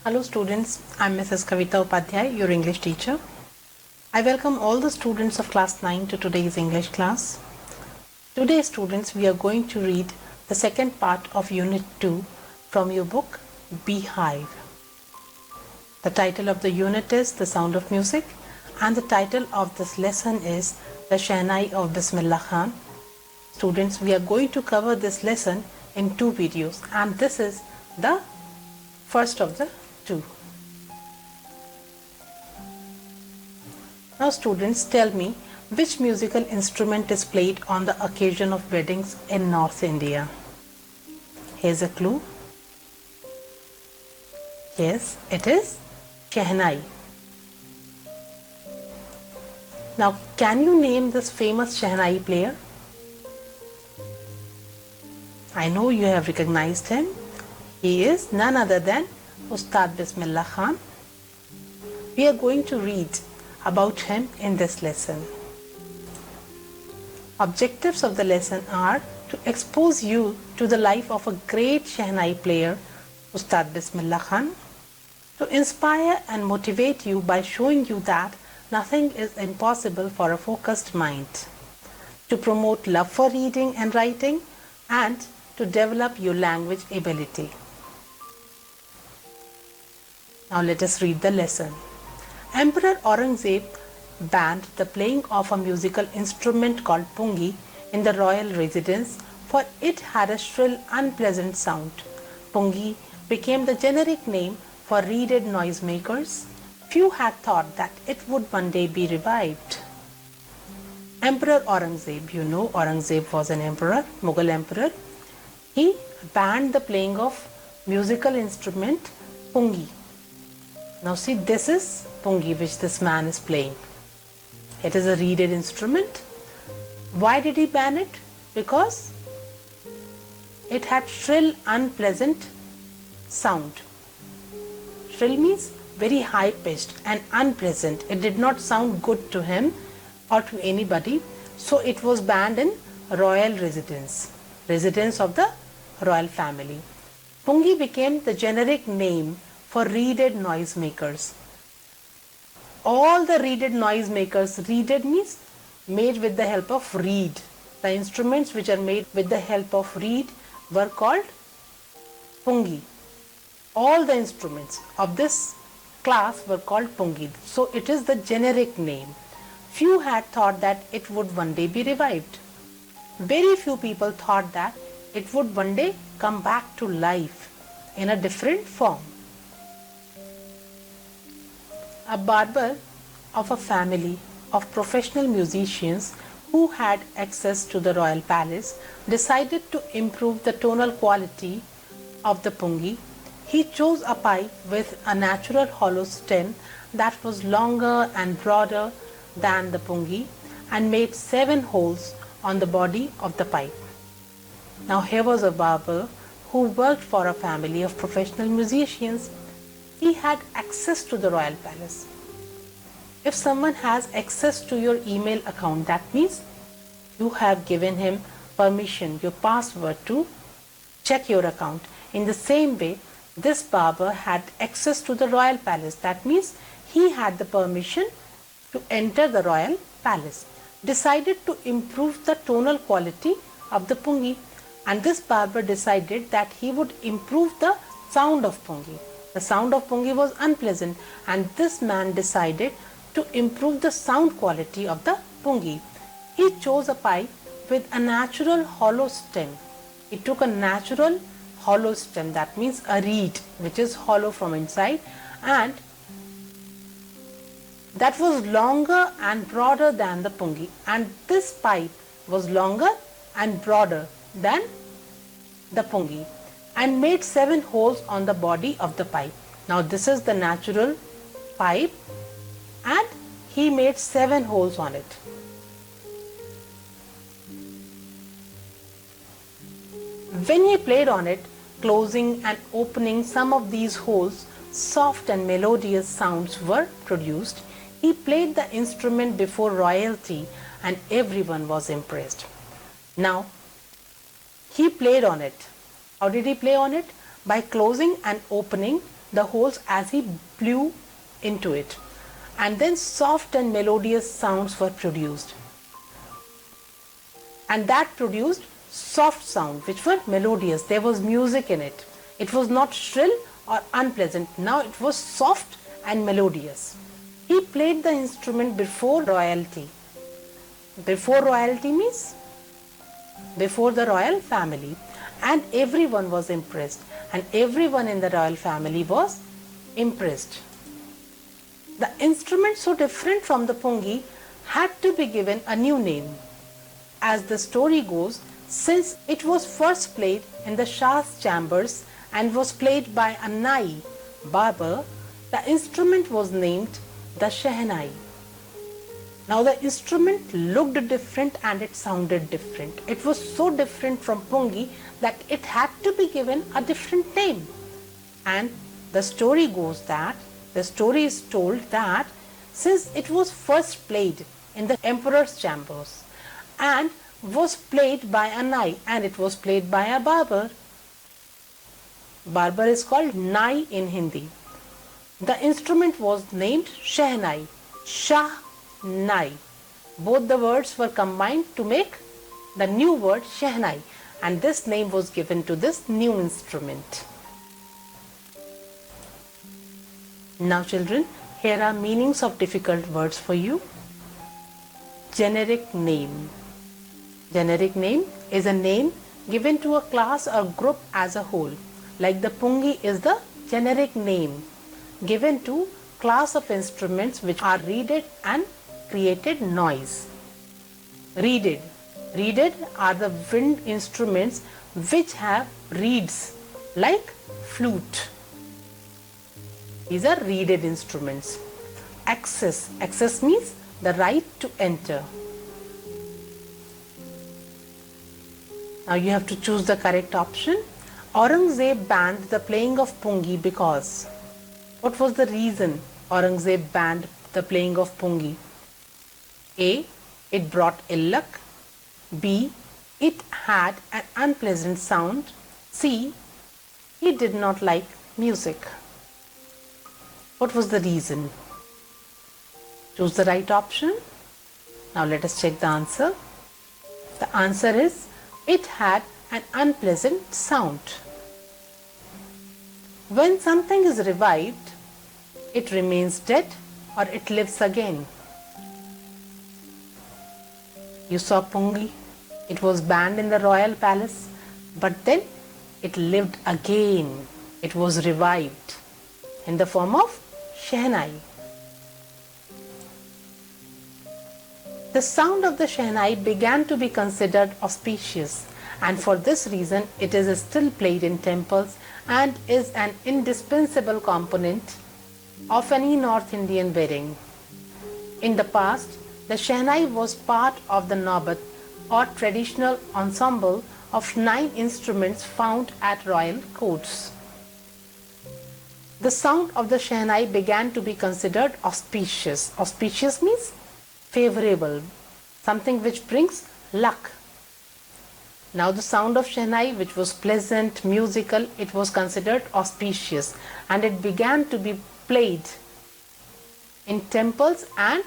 Hello students, I am Mrs. Kavita Upadhyay, your English teacher. I welcome all the students of class 9 to today's English class. Today students, we are going to read the second part of Unit 2 from your book BEEHIVE. The title of the unit is The Sound of Music and the title of this lesson is The Shehnai of Bismillah Khan. Students, we are going to cover this lesson in two videos and this is the first of the two. Now students, tell me which musical instrument is played on the occasion of weddings in North India. Here's a clue. Yes, it is Shehnai. Now, can you name this famous Shehnai player? I know you have recognized him. He is none other than Ustad Bismillah Khan. We are going to read about him in this lesson. Objectives of the lesson are to expose you to the life of a great Shehnai player, Ustad Bismillah Khan, to inspire and motivate you by showing you that nothing is impossible for a focused mind, to promote love for reading and writing, and to develop your language ability. Now let us read the lesson. Emperor Aurangzeb banned the playing of a musical instrument called pungi in the royal residence, for it had a shrill, unpleasant sound. Pungi became the generic name for reeded noisemakers. Few had thought that it would one day be revived. Emperor Aurangzeb, you know Aurangzeb was an emperor, Mughal emperor. He banned the playing of musical instrument pungi. Now see, this is pungi which this man is playing. It is a reeded instrument. Why did he ban it? Because it had shrill, unpleasant sound. Shrill means very high pitched and unpleasant. It did not sound good to him or to anybody. So it was banned in royal residence of the royal family. Pungi became the generic name for reeded noisemakers. All the reeded noisemakers, reeded means made with the help of reed. The instruments which are made with the help of reed were called pungi. All the instruments of this class were called pungi. So it is the generic name. Few had thought that it would one day be revived. Very few people thought that it would one day come back to life in a different form. A barber of a family of professional musicians who had access to the royal palace decided to improve the tonal quality of the pungi. He chose a pipe with a natural hollow stem that was longer and broader than the pungi and made 7 holes on the body of the pipe. Now here was a barber who worked for a family of professional musicians. He had access to the royal palace. If someone has access to your email account, that means you have given him permission, your password to check your account. In the same way, this barber had access to the royal palace. That means he had the permission to enter the royal palace. Decided to improve the tonal quality of the pungi, and this barber decided that he would improve the sound of pungi. The sound of pungi was unpleasant, and this man decided to improve the sound quality of the pungi. He chose a pipe with a natural hollow stem. He took a natural hollow stem, that means a reed which is hollow from inside, and that was longer and broader than the pungi, and this pipe was longer and broader than the pungi and made 7 holes on the body of the pipe. Now this is the natural pipe and he made 7 holes on it. When he played on it, closing and opening some of these holes, soft and melodious sounds were produced. He played the instrument before royalty and everyone was impressed. Now, he played on it. How did he play on it? By closing and opening the holes as he blew into it, and then soft and melodious sounds were produced. And that produced soft sound which were melodious. There was music in it. It was not shrill or unpleasant. Now it was soft and melodious. He played the instrument before royalty. Before royalty means before the royal family, and everyone was impressed, and everyone in the royal family was impressed. The instrument, so different from the pungi, had to be given a new name. As the story goes, since it was first played in the Shah's chambers and was played by a Nai, barber, the instrument was named the Shehnai. Now the instrument looked different and it sounded different. It was so different from pungi that it had to be given a different name. And the story goes that, the story is told that since it was first played in the emperor's chambers and was played by a Nai, and it was played by a barber. Barber is called Nai in Hindi. The instrument was named Shehnai, Shah Nai. Both the words were combined to make the new word Shehnai, and this name was given to this new instrument. Now children, here are meanings of difficult words for you. Generic name. Generic name is a name given to a class or group as a whole. Like the pungi is the generic name given to class of instruments which are reeded and created noise. Reeded. Reeded are the wind instruments which have reeds like flute. These are reeded instruments. Access. Access means the right to enter. Now you have to choose the correct option. Aurangzeb banned the playing of pungi because. What was the reason Aurangzeb banned the playing of pungi? A. It brought ill luck. B. It had an unpleasant sound. C. He did not like music. What was the reason? Choose the right option. Now let us check the answer. The answer is it had an unpleasant sound. When something is revived, it remains dead or it lives again. You saw pungi. It was banned in the royal palace, but then it lived again. It was revived in the form of Shehnai. The sound of the Shehnai began to be considered auspicious, and for this reason it is still played in temples and is an indispensable component of any North Indian wedding. In the past, the Shehnai was part of the Naubat or traditional ensemble of 9 instruments found at royal courts. The sound of the Shehnai began to be considered auspicious. Auspicious means favorable, something which brings luck. Now the sound of Shehnai, which was pleasant, musical, it was considered auspicious, and it began to be played in temples, and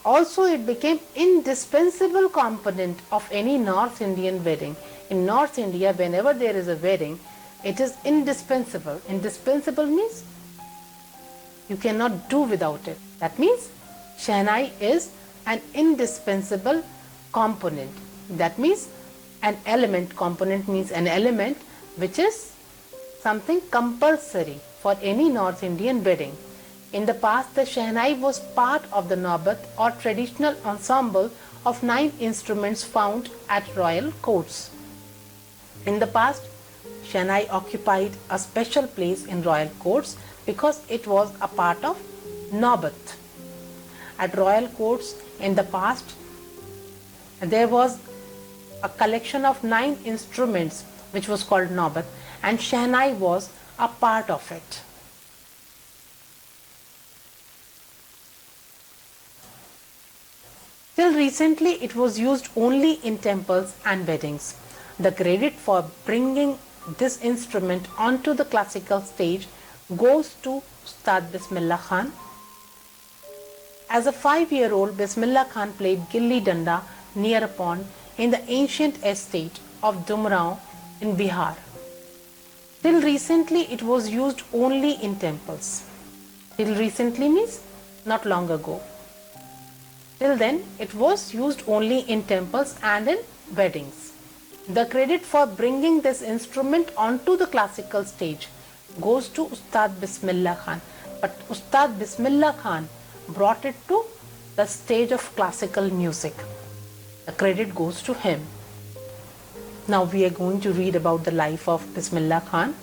also it became indispensable component of any North Indian wedding. In North India, whenever there is a wedding, it is indispensable. Indispensable means you cannot do without it. That means Shehnai is an indispensable component. That means an element. Component means an element which is something compulsory for any North Indian wedding. In the past, the Shehnai was part of the Naubat or traditional ensemble of 9 instruments found at royal courts. In the past, Shehnai occupied a special place in royal courts because it was a part of Naubat. At royal courts in the past, there was a collection of 9 instruments which was called Naubat, and Shehnai was a part of it. Till recently, it was used only in temples and weddings. The credit for bringing this instrument onto the classical stage goes to Ustad Bismillah Khan. As a 5-year-old, Bismillah Khan played gilli danda near a pond in the ancient estate of Dumrao in Bihar. Till recently, it was used only in temples. Till recently means not long ago. Till then, it was used only in temples and in weddings. The credit for bringing this instrument onto the classical stage goes to Ustad Bismillah Khan. But Ustad Bismillah Khan brought it to the stage of classical music. The credit goes to him. Now we are going to read about the life of Bismillah Khan.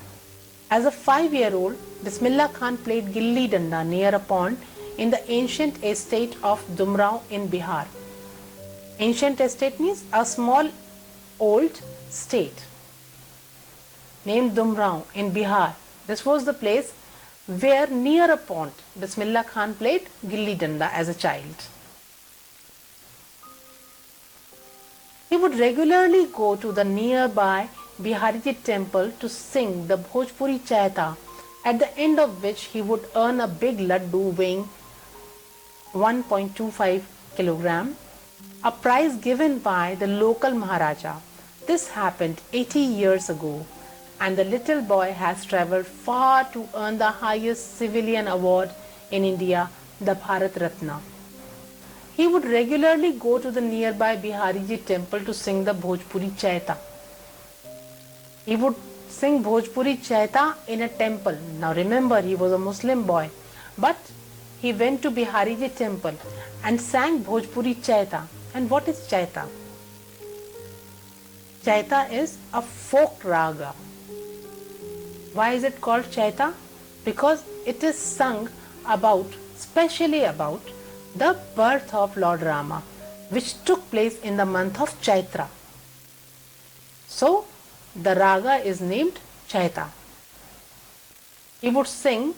As a 5-year-old, Bismillah Khan played gilli danda near a pond in the ancient estate of Dumrao in Bihar. Ancient estate means a small old state named Dumrao in Bihar. This was the place where near a pond Bismillah Khan played gilli danda as a child. He would regularly go to the nearby Bihariji temple to sing the Bhojpuri Chaita, at the end of which he would earn a big laddu weighing 1.25 kg, a prize given by the local Maharaja. This happened 80 years ago, and the little boy has travelled far to earn the highest civilian award in India, the Bharat Ratna. He would regularly go to the nearby Bihariji temple to sing the Bhojpuri Chaita. He would sing Bhojpuri Chaita in a temple. Now remember, he was a Muslim boy, but he went to Bihariji temple and sang Bhojpuri Chaita. And what is Chaita? Chaita is a folk raga. Why is it called Chaita? Because it is sung about, specially about, the birth of Lord Rama, which took place in the month of Chaitra. So, the raga is named Chaita. He would sing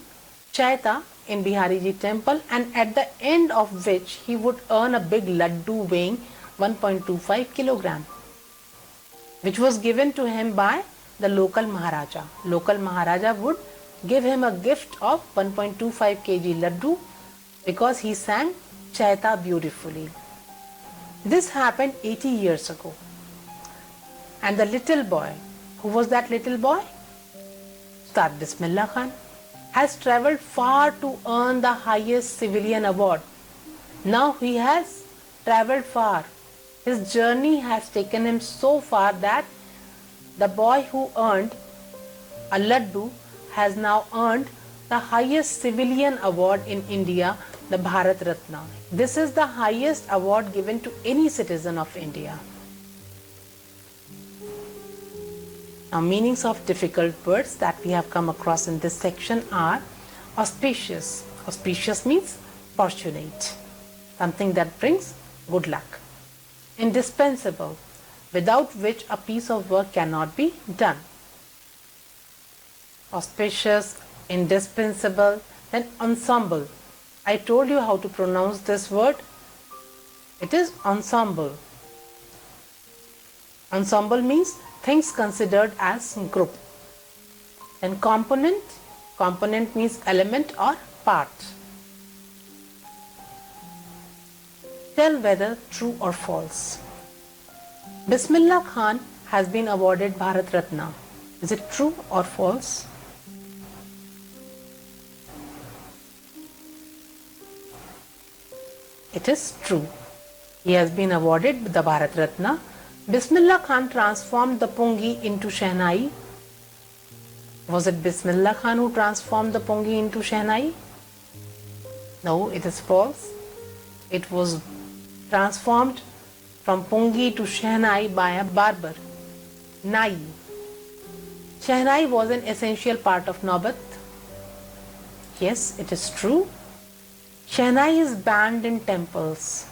Chaita in Bihariji temple, and at the end of which he would earn a big laddu weighing 1.25 kg, which was given to him by the local Maharaja. Local Maharaja would give him a gift of 1.25 kg laddu because he sang Chaita beautifully. This happened 80 years ago. And the little boy, who was that little boy? Ustad Bismillah Khan, has travelled far to earn the highest civilian award. Now he has travelled far. His journey has taken him so far that the boy who earned a laddu has now earned the highest civilian award in India, the Bharat Ratna. This is the highest award given to any citizen of India. Now, meanings of difficult words that we have come across in this section are auspicious. Auspicious means fortunate, something that brings good luck. Indispensable, without which a piece of work cannot be done. Auspicious, indispensable, then ensemble. I told you how to pronounce this word. It is ensemble. Ensemble means things considered as group. Then component. Component means element or part. Tell whether true or false. Bismillah Khan has been awarded Bharat Ratna. Is it true or false? It is true. He has been awarded the Bharat Ratna. Bismillah Khan transformed the pungi into shehnai. Was it Bismillah Khan who transformed the pungi into shehnai? No, it is false. It was transformed from pungi to shehnai by a barber, nai. Shehnai was an essential part of Naubat. Yes, it is true. Shehnai is banned in temples.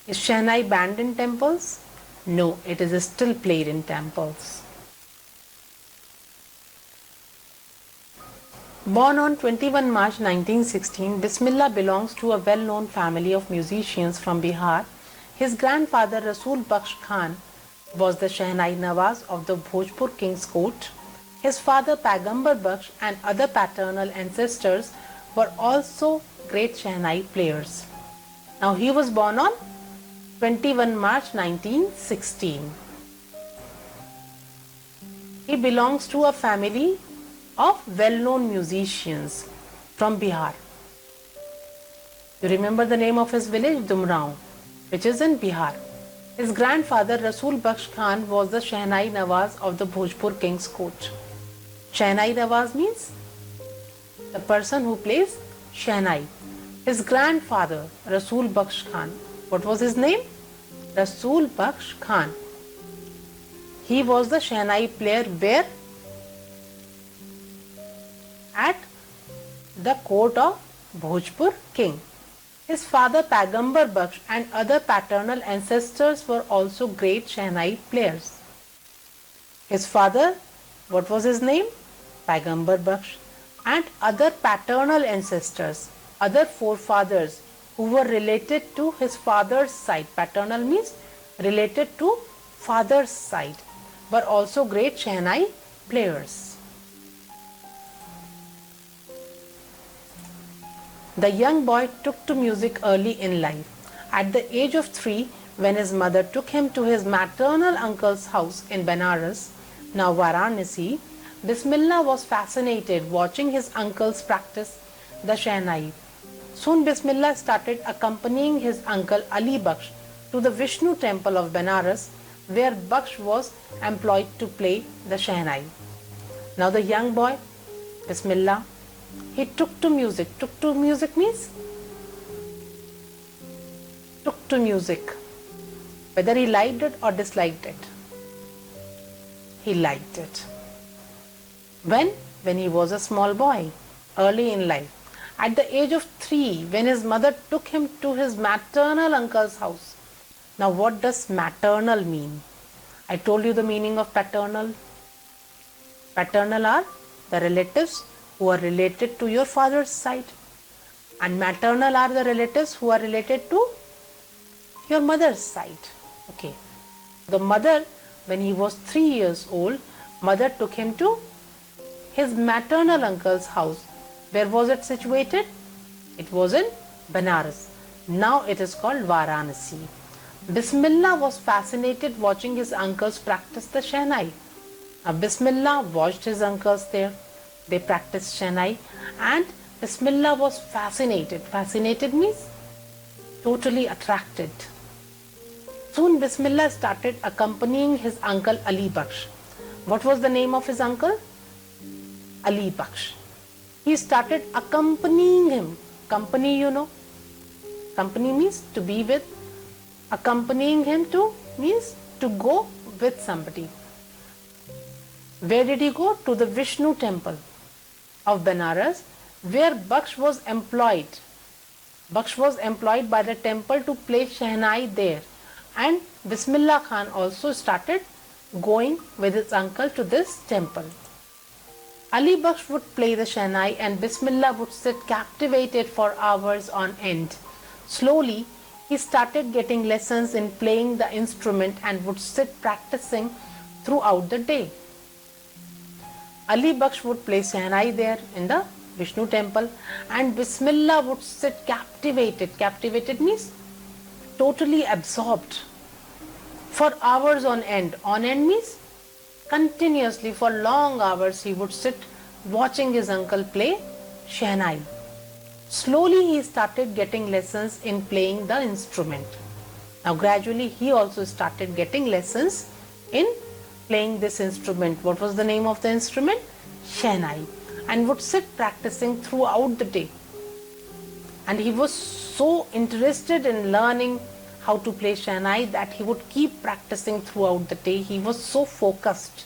Is shehnai banned in temples? No, it is still played in temples. Born on 21 March 1916, Bismillah belongs to a well-known family of musicians from Bihar. His grandfather Rasul Bakhsh Khan was the Shehnai Nawaz of the Bhojpur King's Court. His father Pagambar Baksh and other paternal ancestors were also great Shehnai players. Now he was born on 21 March 1916. He belongs to a family of well-known musicians from Bihar. You remember the name of his village, Dumrao, which is in Bihar. His grandfather Rasul Baksh Khan was the Shehnai Nawaz of the Bhojpur King's court. Shehnai Nawaz means the person who plays Shehnai. His grandfather Rasul Baksh Khan, what was his name? Rasul Baksh Khan. He was the Shehnai player where? At the court of Bhojpur King. His father Pagambar Baksh and other paternal ancestors were also great Shehnai players. His father, what was his name? Pagambar Baksh, and other paternal ancestors, other forefathers who were related to his father's side. Paternal means related to father's side, were also great Shehnai players. The young boy took to music early in life. At the age of 3, when his mother took him to his maternal uncle's house in Benares, now Varanasi, Bismillah was fascinated watching his uncles practice the Shehnai. Soon Bismillah started accompanying his uncle Ali Baksh to the Vishnu temple of Benares, where Baksh was employed to play the Shehnai. Now the young boy, Bismillah, he took to music. Took to music means? Took to music. Whether he liked it or disliked it. He liked it. When? When he was a small boy, early in life. At the age of 3, when his mother took him to his maternal uncle's house. Now what does maternal mean? I told you the meaning of paternal. Paternal are the relatives who are related to your father's side, and maternal are the relatives who are related to your mother's side. Okay. The mother, when he was 3 years old, mother took him to his maternal uncle's house. Where was it situated? It was in Benares. Now it is called Varanasi. Bismillah was fascinated watching his uncles practice the Shehnai. Now Bismillah watched his uncles there. They practiced Shehnai, and Bismillah was fascinated. Fascinated means totally attracted. Soon Bismillah started accompanying his uncle Ali Baksh. What was the name of his uncle? Ali Baksh. He started accompanying him. Company, you know. Company means to be with. Accompanying him to means to go with somebody. Where did he go? To the Vishnu temple of Benares, where Baksh was employed. Baksh was employed by the temple to play Shehnai there. And Bismillah Khan also started going with his uncle to this temple. Ali Baksh would play the Shehnai and Bismillah would sit captivated for hours on end. Slowly, he started getting lessons in playing the instrument and would sit practicing throughout the day. Ali Baksh would play Shehnai there in the Vishnu temple, and Bismillah would sit captivated. Captivated means totally absorbed for hours on end. On end means continuously for long hours he would sit watching his uncle play Shehnai. Slowly he started getting lessons in playing the instrument. Now gradually he also started getting lessons in playing this instrument. What was the name of the instrument? Shehnai. And would sit practicing throughout the day. And he was so interested in learning how to play Shehnai that he would keep practicing throughout the day. He was so focused.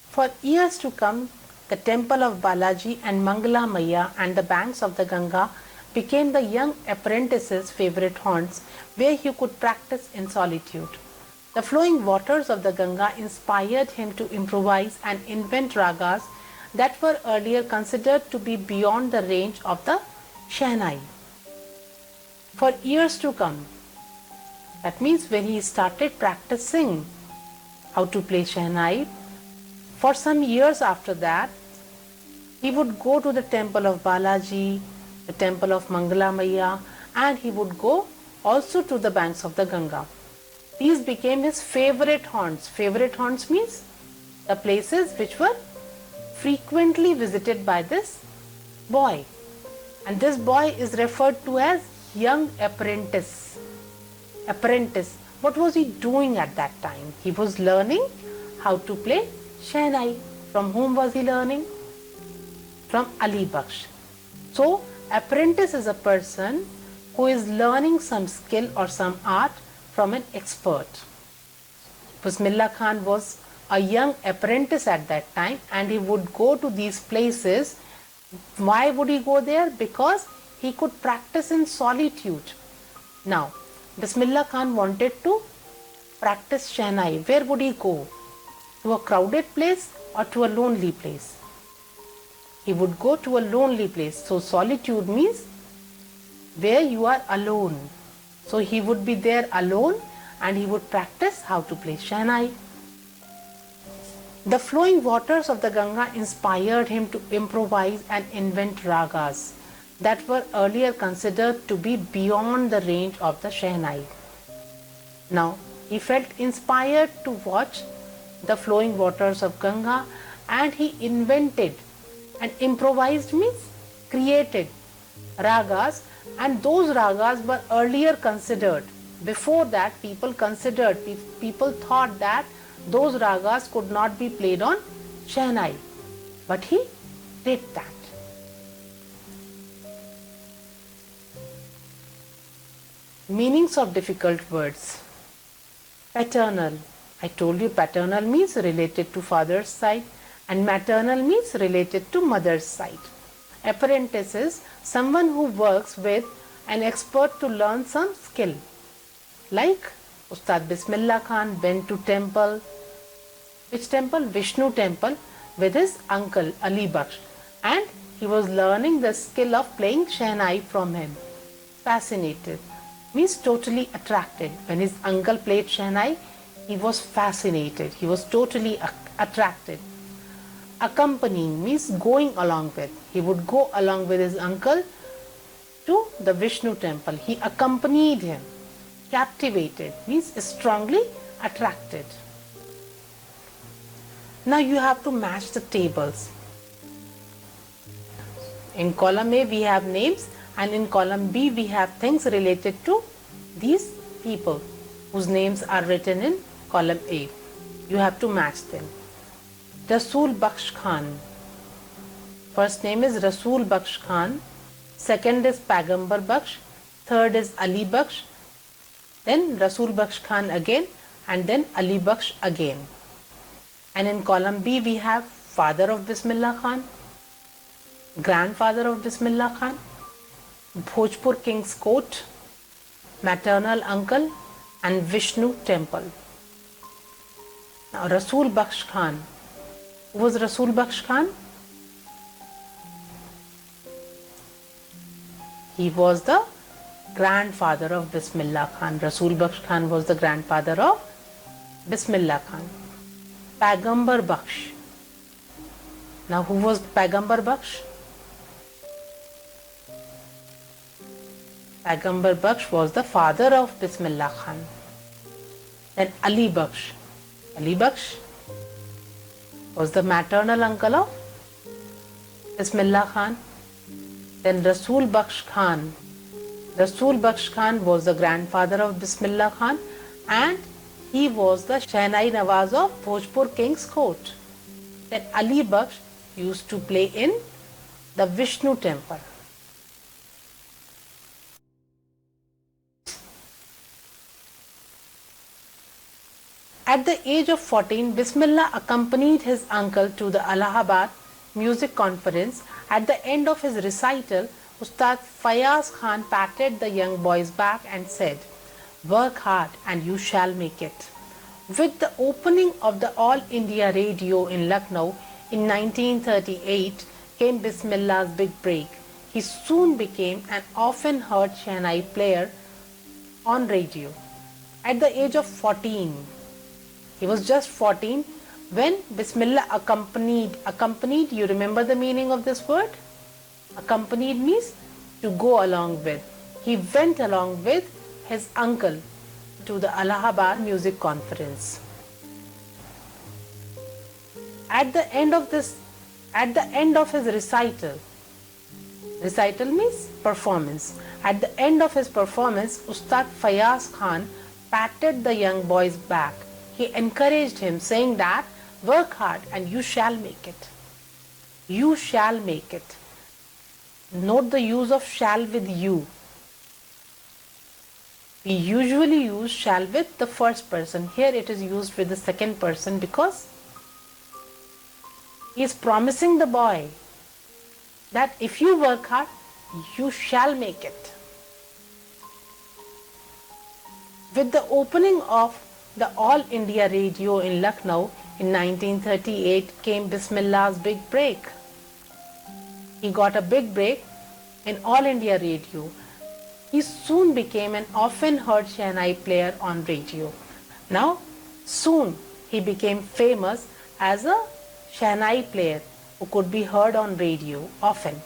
For years to come, the temple of Balaji and Mangala Maya and the banks of the Ganga became the young apprentice's favorite haunts, where he could practice in solitude. The flowing waters of the Ganga inspired him to improvise and invent ragas that were earlier considered to be beyond the range of the Shehnai. For years to come, that means when he started practicing how to play Shehnai, For some years after that, he would go to the temple of Balaji, the temple of Mangala Maiya, and he would go also to the banks of the Ganga. These became his favorite haunts. Favorite haunts means the places which were frequently visited by this boy. And this boy is referred to as young apprentice. Apprentice. What was he doing at that time? He was learning how to play Shehnai. From whom was he learning? From Ali Baksh. So, apprentice is a person who is learning some skill or some art from an expert. Bismillah Khan was a young apprentice at that time, and he would go to these places. Why would he go there? Because he could practice in solitude. Now, Bismillah Khan wanted to practice Shehnai. Where would he go? To a crowded place or to a lonely place? He would go to a lonely place. So solitude means where you are alone. So he would be there alone and he would practice how to play Shehnai. The flowing waters of the Ganga inspired him to improvise and invent ragas that were earlier considered to be beyond the range of the Shehnai. Now, he felt inspired to watch the flowing waters of Ganga, and he invented and improvised means created ragas, and those ragas were earlier considered. Before that, people thought that those ragas could not be played on Shehnai, but he did that. Meanings of difficult words. Paternal. I told you paternal means related to father's side, and maternal means related to mother's side. Apprentice is someone who works with an expert to learn some skill. Like Ustad Bismillah Khan went to temple. Which temple? Vishnu temple, with his uncle Ali Baksh, and he was learning the skill of playing Shehnai from him. Fascinated means totally attracted. When his uncle played Shehnai, he was fascinated. He was totally attracted. Accompanying means going along with. He would go along with his uncle to the Vishnu temple. He accompanied him. Captivated means strongly attracted. Now you have to match the tables. In column A we have names, and in column B we have things related to these people whose names are written in column A. You have to match them. Rasool Baksh Khan. First name is Rasool Baksh Khan. Second is Pagambar Baksh. Third is Ali Baksh. Then Rasool Baksh Khan again, and then Ali Baksh again. And in column B we have father of Bismillah Khan, grandfather of Bismillah Khan, Bhojpur King's Court, maternal uncle, and Vishnu temple. Now Rasool Baksh Khan. Who was Rasool Baksh Khan? He was the grandfather of Bismillah Khan. Rasool Baksh Khan was the grandfather of Bismillah Khan. Pagambar Baksh. Now who was Pagambar Baksh? Pagambar Baksh was the father of Bismillah Khan. Then Ali Baksh. Ali Baksh was the maternal uncle of Bismillah Khan. Then Rasool Baksh Khan. Rasool Baksh Khan was the grandfather of Bismillah Khan, and he was the Shehnai Nawaz of Bhojpur King's Court. Then Ali Baksh used to play in the Vishnu temple. At the age of 14, Bismillah accompanied his uncle to the Allahabad music conference. At the end of his recital, Ustad Fayaz Khan patted the young boy's back and said, "Work hard and you shall make it." With the opening of the All India Radio in Lucknow in 1938 came Bismillah's big break. He soon became an often heard Shehnai player on radio. At the age of 14, he was just 14, When Bismillah accompanied, you remember the meaning of this word? Accompanied means to go along with. He went along with his uncle to the Allahabad Music Conference. At the end of his recital means performance. At the end of his performance, Ustad Fayaz Khan patted the young boy's back. He encouraged him, saying that work hard and you shall make it. You shall make it. Note the use of shall with you. We usually use shall with the first person. Here it is used with the second person because he is promising the boy that if you work hard, you shall make it. With the opening of the All India Radio in Lucknow in 1938 came Bismillah's big break. He got a big break in All India Radio. He soon became an often heard Shehnai player on radio. Now, soon he became famous as a Shehnai player who could be heard on radio often.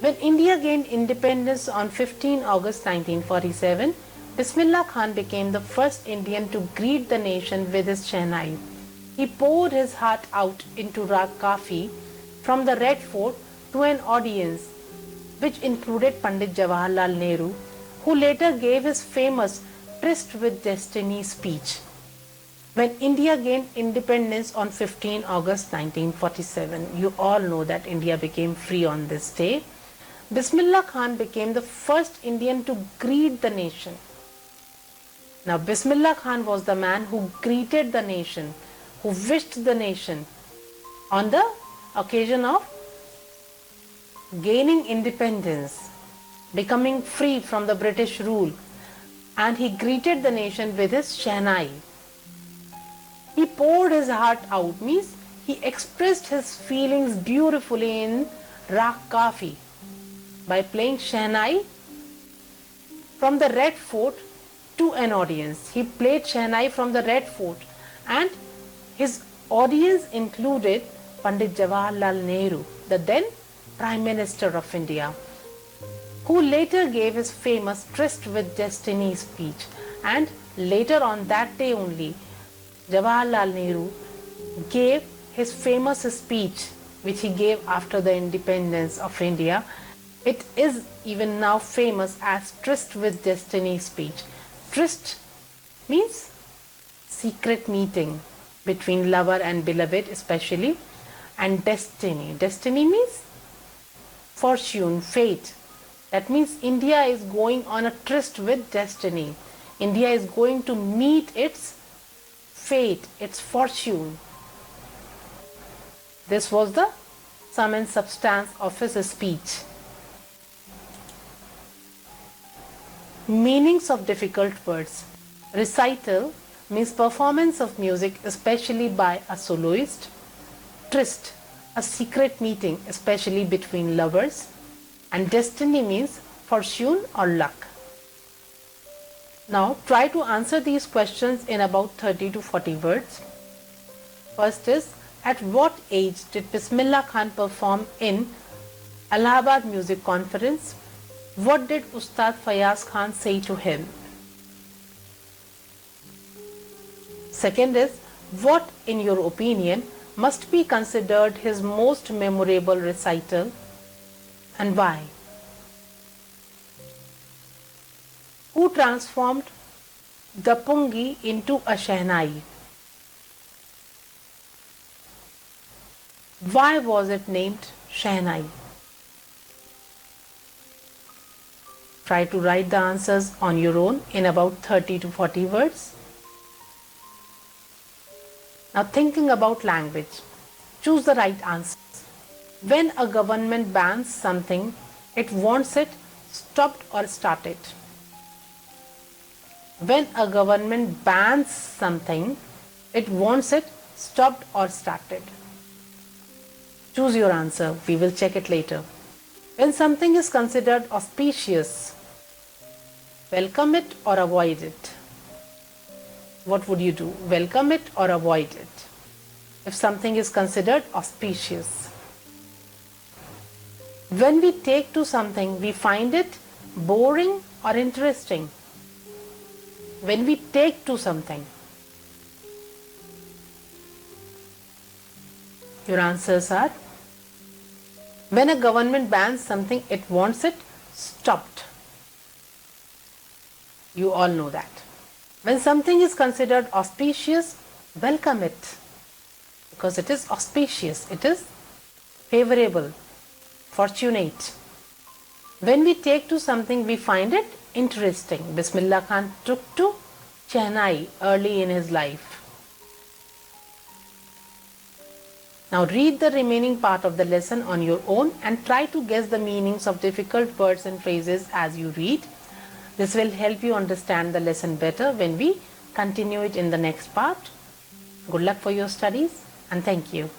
When India gained independence on 15 August 1947, Bismillah Khan became the first Indian to greet the nation with his Shehnai. He poured his heart out into Rag Kafi from the Red Fort to an audience which included Pandit Jawaharlal Nehru, who later gave his famous Tryst with Destiny speech. When India gained independence on 15 August 1947, you all know that India became free on this day. Bismillah Khan became the first Indian to greet the nation. Now, Bismillah Khan was the man who greeted the nation, who wished the nation on the occasion of gaining independence, becoming free from the British rule, and he greeted the nation with his Shehnai. He poured his heart out, means he expressed his feelings beautifully in Rag Kafi by playing Shehnai from the Red Fort to an audience. He played Shehnai from the Red Fort and his audience included Pandit Jawaharlal Nehru, the then Prime Minister of India, who later gave his famous Tryst with Destiny speech. And later on that day only, Jawaharlal Nehru gave his famous speech which he gave after the independence of India. It is even now famous as Tryst with Destiny speech. Tryst means secret meeting between lover and beloved especially, and destiny. Destiny means fortune, fate. That means India is going on a tryst with destiny. India is going to meet its fate, its fortune. This was the sum and substance of his speech. Meanings of difficult words. Recital means performance of music, especially by a soloist. Tryst, a secret meeting, especially between lovers. And destiny means fortune or luck. Now try to answer these questions in about 30 to 40 words. First is, at what age did Bismillah Khan perform in Allahabad Music Conference? What did Ustad Fayaz Khan say to him? Second is, what in your opinion must be considered his most memorable recital and why? Who transformed the pungi into a shehnai? Why was it named shehnai? Try to write the answers on your own in about 30 to 40 words. Now thinking about language, choose the right answer. When a government bans something, it wants it stopped or started. When a government bans something, it wants it stopped or started. Choose your answer. We will check it later. When something is considered auspicious, welcome it or avoid it. what would you do? Welcome it or avoid it? If something is considered auspicious. When we take to something, we find it boring or interesting. When we take to something. Your answers are: when a government bans something, it wants it stopped. You all know that. When something is considered auspicious, welcome it, because it is auspicious, it is favorable, fortunate. When we take to something, we find it interesting. Bismillah Khan took to Chehnai early in his life. Now read the remaining part of the lesson on your own and try to guess the meanings of difficult words and phrases as you read. This will help you understand the lesson better when we continue it in the next part. Good luck for your studies and thank you.